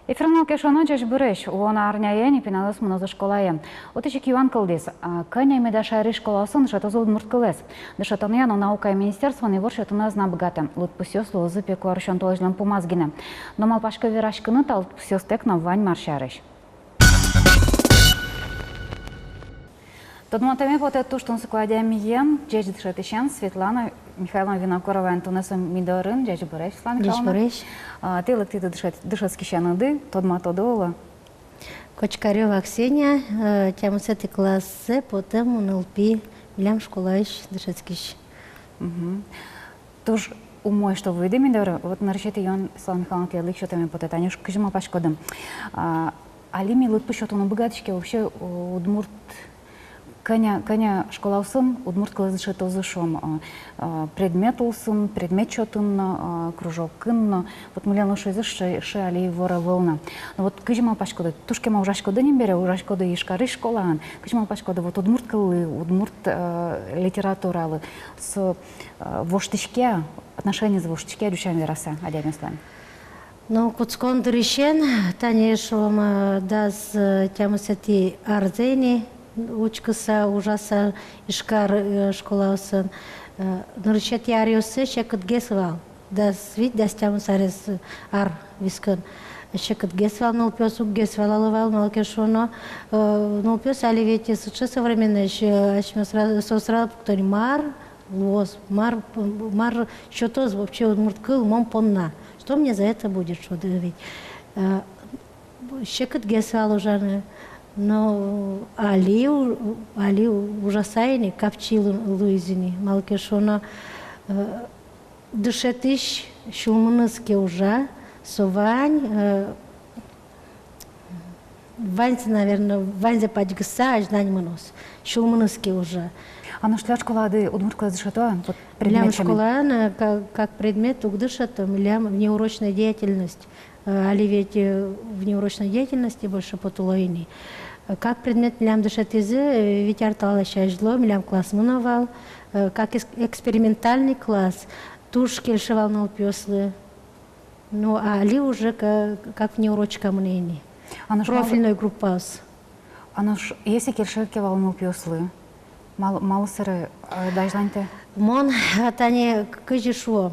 Ефірнал кешоно жеш біреш, уона арняе не пиналыс мұнозы школае. Отычек Иван Кылдес, кыня меда шайры школасын шатозу мұрткылес. Дышатаныяно наука и министерство не воршатына зна богаты. Лутпусёс лозы пеку аршон толожлен помазгine. Но малпашка верашкыны та лутпусёс тек на вань маршарыш. Тодмотами вот эту, что он складяем ем, жеш дышатыщен Светлана Михайловна Винокурова, Антонеса Мидорын, жеш біреш, Светлана Михайловна. Ты лыкты дышат скищанады, тодматодола. Кочкарева Ксения, тему с этой классы, потом НЛП, Вильям Школаевич, дышатскищ. Туж умой, что выйдем, Мидоры, вот наращите ён Светлана Михайловна кледлик, что там по тетаню, кыжма пашкодым. Али ми лык пышот он богатичке вообще удмурт. Коня школа усын, удмурт кылызышы тозышом, предмет усын, предмет чотын, кружок кын, вот мылян ушызыш ши али вора волна. Но вот кыжма пашкоды, тушке ма ужашкоды не бере, ужашкоды ишкары школаан, кыжма пашкоды, вот удмурт кылы, удмурт литературалы, с воштышке, отношения с воштышке душам вераса, адянен слан. Ну, куцкон дырышен, танешом дас тему с этой арзени, учкаса ужаса ишкар школаусын. Нурчет яриосы шекет гесвал. Да свит да стяму сарес ар вискан. Шекет гесвал, но пёс гесвал алывал, малкешоно. Но пёс оливете суча современное, сосрал кто-нибудь мар, лос, мар, что-то вообще удмурткыл, мом понна. Что мне за это будет, что давить? Шекет гесвал уже. Но али ужасайни капчил луизини малкешона дышетыш шулмыныске уже совань ваньзе, наверное, ваньзе падьгса ждань мынос шулмыныске уже. А на что школады удмуртка дышатуа? Милям школа как предмет угдышата, милям внеурочная деятельность. Али ведь в неурочной деятельности больше потулойни. Как предмет милям дышатизы, ведь артала шажло, милям класс муновал, как экспериментальный класс, туш кельшевал на упёслы. Ну, а али уже как внеурочка мнений. Профильной группас. А наш, если кельшевкевал на упёслы, мало сыры дайжланьте? Мон, тане кыжишло.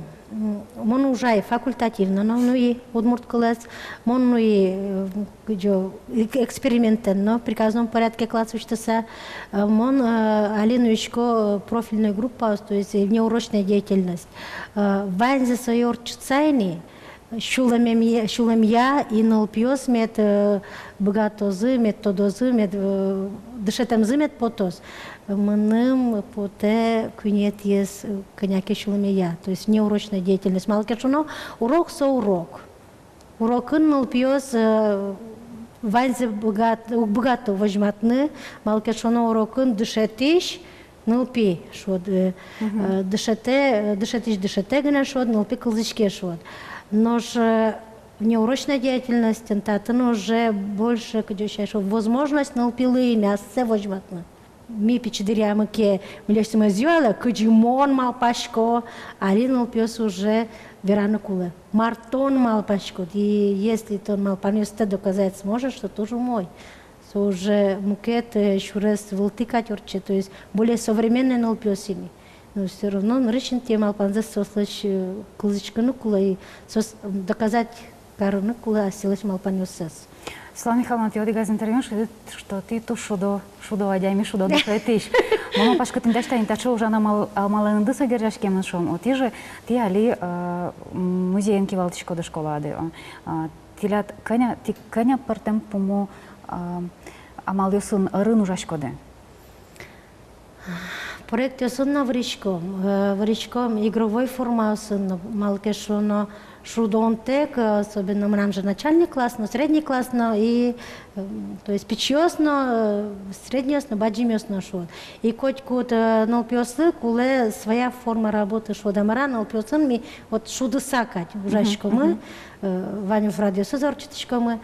Мон уже факультативно, но и удмурт класс, мон и экспериментально, в приказном порядке класс учится, мон алинуечко профильная группа, то есть внеурочная деятельность. Ванзе сойор чцайни, шуламья и налпьёс мет богатозы, мет тодозы, мет дышетемзы мет потоз. Мыным поте кюнет есть коняки шуламья, то есть неурочная деятельность. Малкешуно урок со урок. Урокын налпьёс ванзе богато возьматны, малкешуно урокын дышетиш, налпи шод дышете гна шод, налпи кылзычке шод. Но же неурочная деятельность, это уже больше, возможность налпилы не ассе возьматны. Ми пичдырямы ке милешсима зюала, кыджимон малпашко, али налпиос уже верана кулы. Мартон малпашко, и если тон малпанёсте доказать сможет, что тоже мой. Уже мукет шурес вылтыкать орче, то есть более современные налпиосини. Но все равно нрыщен те малпанзе сослыч кылычка нукула и доказать кару нукула, а силыч малпанёсес. Светлана Михайловна, ты одигаз интервью, что ты ту шудо адями шудо дышетиш. Мама пашка ты дашь не тачо уже на малынды содержишь кем нашом. Вот ты же ты али музеенки валтичко до школады. Тилят коня партем помо амалёсын рын ужашкоды. Проект ёсын на вричком игровой формаусын малкешоно шудонтек, особенно нам же начальный класс, но средний класс, но и то есть печёсно, среднёсно, баджимёсно шод. И коть налпёсы, куле своя форма работы шода мара налпёсын ми вот шуды сакать ужашко мы, Ваню в радиосу зорчиточко мы,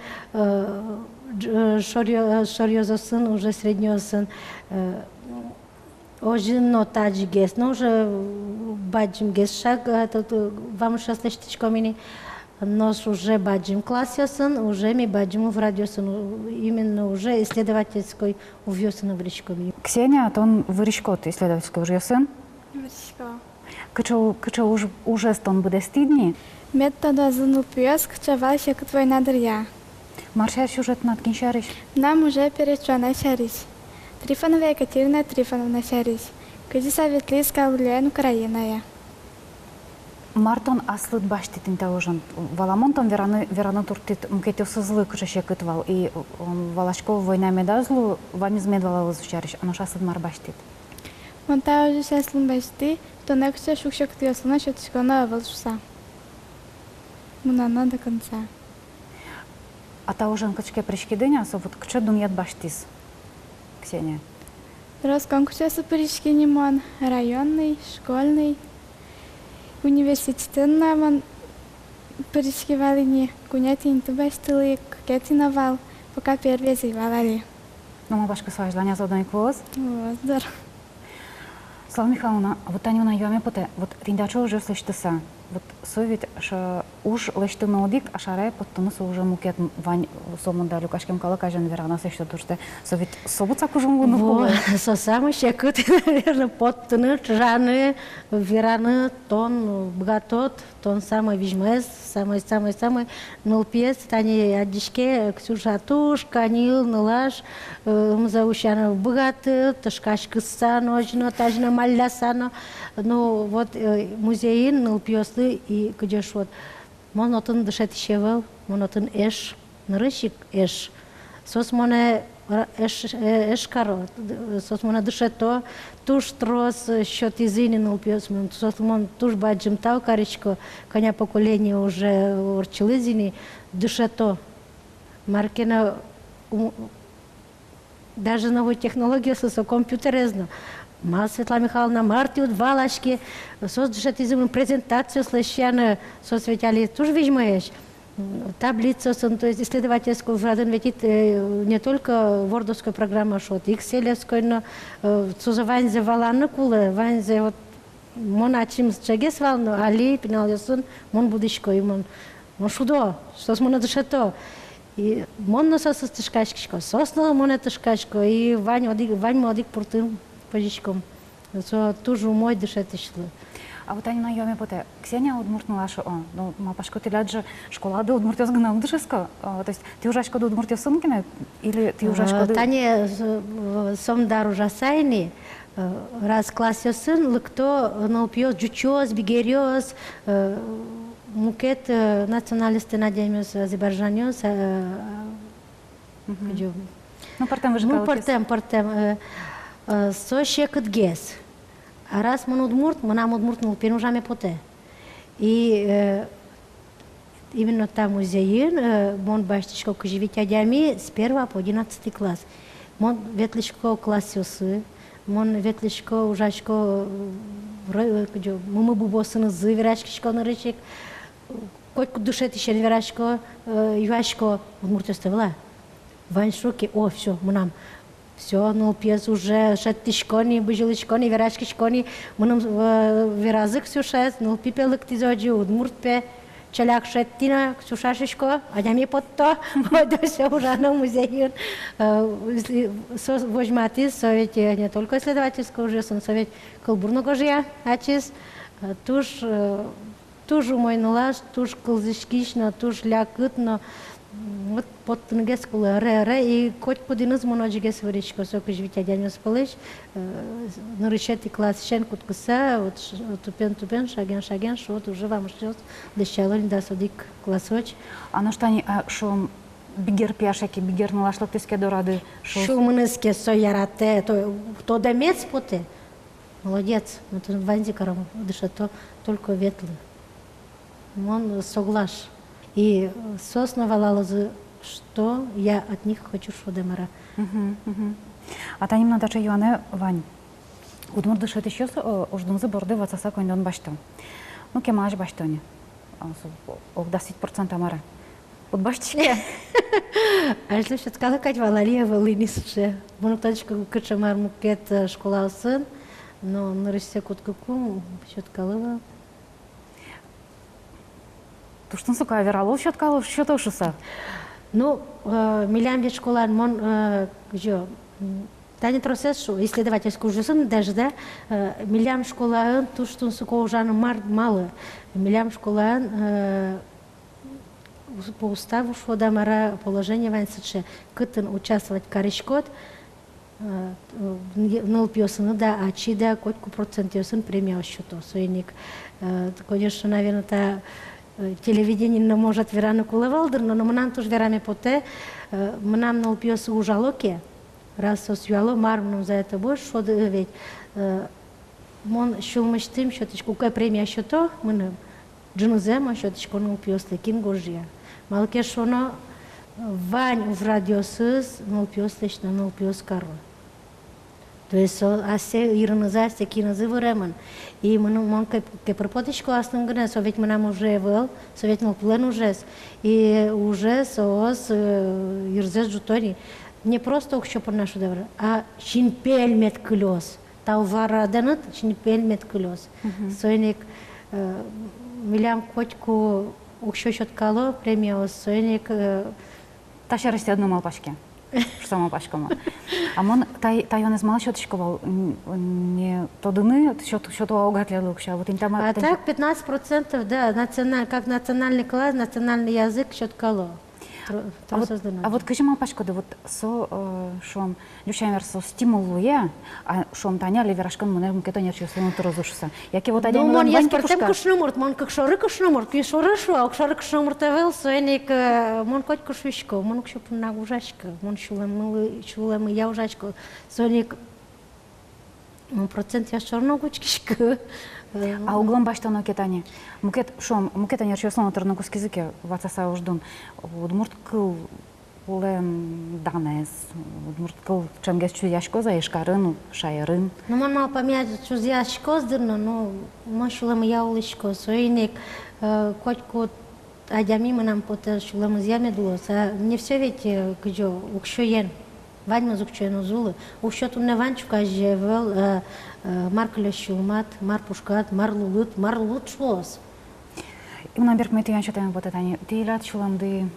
шорьёзосын уже среднёсын. Ожино таджигес, но уже баджим гес шаг, тут вам шасточкомини. Нос уже баджим классесын, уже ми баджим в радиосын, именно уже исследовательской увьёсын в речкове. Ксения, тон выречкот исследовательской уже сын. Кыча уже стон буде стидни. Метода занупиос, кчавайся к твой надря. Маршар сюжет над киншариш. Нам уже перечена шарись. Трифонова Екатерина Трифоновна шарись. Кыди советлийская Ульян Украиная. Мартон аслыт баштитин таужан. Валамонтон вераны туртит мкетё сызлы кыча кытвал. И Валашков война медазлу вами змедвала возучариш. Оно шаслыт мар баштит. Монта уже шаслын башти, то некче шукшак тьёсына шотишкона авалшуса. Мунана до конца. А таужан кычке пришкидыня, со вот кыча думьят баштис. Ксения. Раз конкурс Суперичкинимон, районный, школьный, университетный мон перечкивали не куняти интубаштили, кукетиновал, пока первые зивали. Ну, мы башка сваждания за одной квоз. Вот, здорово. Слава Михайловна, вот Таню на яме поте, вот тиндачо уже слышится. Вот совет, что уж лечты нодик, а шаре потом уже мукет вань сомонда люкашкем калакажен верана слышно, то что совет собуца кужум вуну куле. Со самой щекоты, наверное, подтыны, чжаны, вераны, тон богатот, тон самый вижмес, самый нолпес, тани одишке, Ксюша тушка, нил, налаш, мзаущана богаты, ташкашка сано, ожно, тажна маля сано. Ну вот музеин нолпеслы и где ж вот монотон дышать щевел, монотон эш, нарышик эш, сос моне эш каро, сос моне дышать то, туш трос счет изини нолпес, сос мон туш баджим тау каричко, коня поколение уже урчилизини, дышать то, маркина даже новую технологию со компьютерезно. Светлана Михайловна Мартиут, Валашки, соцдышатизм презентацию слышана, соцветяли тоже видишь, таблицу, то есть исследовательскую в Раден ведь не только вордовская программа, что Excel-евская, но сузывание валаны кулы, ванзе вот моначим чагес валну, али пинал ясун, мон будишко, и мон шудо, что с мона дышато. И мон носа состышкашко, сосна монетышкашко, и вань модик пуртым. Позичком. Это тоже мой дышать шло. А вот они на яме поте. Ксения удмуртнула, что ну мапашко ты ляджа школа до удмуртёс гнам дышеско. То есть ты уже шкоду удмуртёс сумкиме или ты уже шкоду? Тане сомдар уже сайни. Раз классе сын, лыкто налпьёс джучёс, бигерёс, мукет националисты надеемся Азербайджанёс. Ну партем выжигал. Ну партем. Сощекът гес. А раз мы нам удмурт пережаме поте. И именно там музеин, мон баштичко кожевитя дями с 1 по 11 класс. Мон ветличко классиосы, мон ветличко ужачко, мы бубосыны зы верачкичко нарычек, котку душет еще верачко, юачко удмурт оставила. Вань шоки, о, все, мы нам. Все, ну, пьес уже шаттишкони, быжилычкони, верашкишкони, мыным веразык сюшес, ну, пипелык тизоджи, удмуртпе, чаляк шаттина, сюшашишко, адями потто, вот все уже на музее. Возьмати, совет не только исследовательского уже, но совет колбурного жия, ачис, туж мой налаж, туж колзышкишно, туж лякытно, вот под тенгескулы ре и коть подиныз моножигес выречко соку живитя дянёс пылыш нарышети класс шен куткуса вот тупен шаген вот уже вам ждёт дещалон да содик классоч. А на что они шо бигер пяшаки бигер налашлык теске дорады шо мыныске соярате то дамец поте молодец вот ванзи карам дышато только ветлы мон соглаш. И соосновала, что я от них хочу шодемара. А таним на даче юане вань. Удмур дышит еще ождумзы борды вацаса кондон баштон. Ну кемаш баштоне. Ох 10% амара. От баштичке. А если что сказала кать валария валинисше. Моноточка кычамар мукет школа сын, но на рысе кут куку счет калыла. Туштун сука верал, счеткал, счетов шуса. Ну, милям ведь школа, мон, где, Таня Тросешу, исследовательскую жизнь даже, да, милям школа, туштун сука уже мало, милям школа, по уставу шло да мара положение ваньсаче, кытын участвовать каришкот, ныл пьёсын, да, а чида котку процент пьёсын премия счету, суйник, конечно, наверное, та телевидение не может вераны кулавалдыр, но мы нам тоже верами поте, мы нам ныл пьёсы ужалоке, раз сосюало, мармном за это больше, что ведь, мон шулмыштым счеточку, какая премия счету, мы нам джинузема счеточку ныл пьёсы, кингожия. Малке шоно вань в радиосыз ныл пьёс лично ныл пьёс кару. То есть асе ирнызасе кинозы выремен. И мы как пропоточку основное, совет мы нам уже вел, совет мы плен уже, и уже соос ирзес жутори. Не просто еще по нашу добро, а чинпель мет клёс. Талвара данат чинпель мет клёс. Сойник милям котку еще щеткало премия сойник. Таша расти одну малпашке. Что малпашкама. А мон тайон из малощеточковал не тодыны, что-то аугатляло вообще. Вот там. А так 15%, да, как национальный класс, национальный язык щеткало. А вот кажи малпашко, да вот со шом дюшамер со стимулуя, а шом таня леверашкан монерм кетонер чувствует разушится. Яке вот один мон я спортем кушнумурт, мон как шоры кушнумурт, пишоры шо, а шоры кушнумурт авел, соеник мон коть кушвичко, мон кшоп на ужачка, мон шулем я ужачко, соеник мон процент я шорно гучкишка. А углом баштано кетани. Мукет шом, мукетанер чувствует на куски языке, ватаса уждун. Удмурт кыл улем данес, удмурт кыл чем гес чуяшко за ишкарын, шайрын. Ну мон мал помять чуяшко сдырно, но мон шулем я улышко, соеник котьку адями мы нам поте шулем изъяме дулос, а не все ведь где укшоен. Вадьма зукчуен зулы, укшоту не ванчука жевел, маркля шулмат, марпушкат, марлут шлос. Именно берг мы тян читаем вот это они. Ты лад шуламды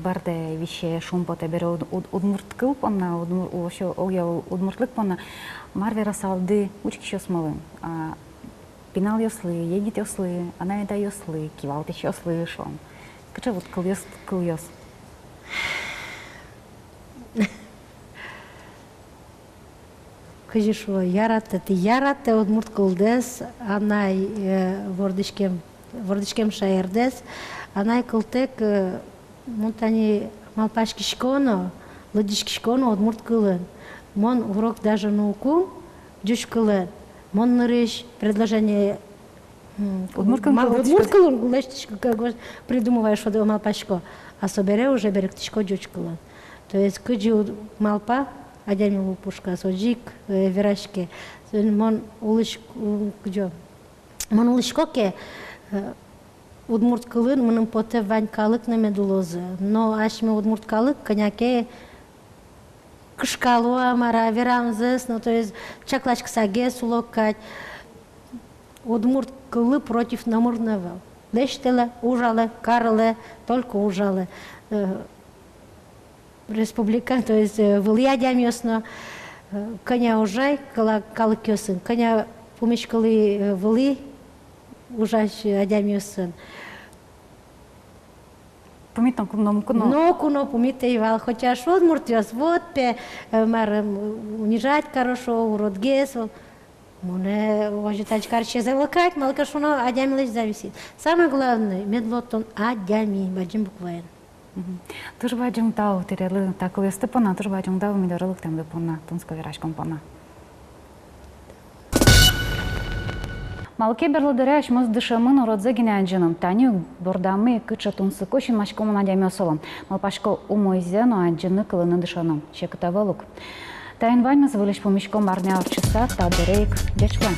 барде вище шум поте бере удмурткыл понна, вообще оя удмуртлык понна. Марвера салды учки еще смолы. Пинал ёслы, едит ёслы, она еда ёслы, кивал еще ёслы шом. Каче вот кыл ёс. Кажешо, ярате удмурт кылдес, анай вордышкем шаердес, анай кылтек, монтани малпашки шконо, лыдишки шконо удмурт кылын. Мон урок даже науку, дюш кылын. Мон нырыш предложение удмурт кылын, лештишко, придумываешь, что малпашко, а собере уже берегтишко дюш кылын. То есть, кыджи малпа, адями лупушка, соджик, верашки, мон улышкоке, удмурт кылын, мыным поте ванькалык на медулозы. Но ашме удмурт калык, коняке, кышкалуа, мара, верамзес, ну то есть, чаклачка саге, сулокать, удмурт кылы против намурного. Лештеле, ужале, карале, только ужале. Республика, то есть вылья дямёсно, коня ужай, калык ёсын, коня помешкалы вылы, ужай адямёсын. Помитно куно. Но куно помите ивал, хотя шо удмуртёс, вот пе, мар унижать хорошо, урод гесл. Моне ожидать карче завлекать, малка шуно адямилась зависит. Самое главное, медлотон адями, баджим буквально. Тоже бачим тау, терели такое степана, тоже бачим тау, ми дорелик там депона, тунско вирашком пона. Малке берлодеряш мыз дышамын родзегине анжыным, таню бордамы кыча тунсы кошин машкому надяме осолом. Малпашко умойзену анжыны кылыны дышаным, шекытавалук. Тайын ваймыз вылеш помешком арня часа, та дерейк, дечплан.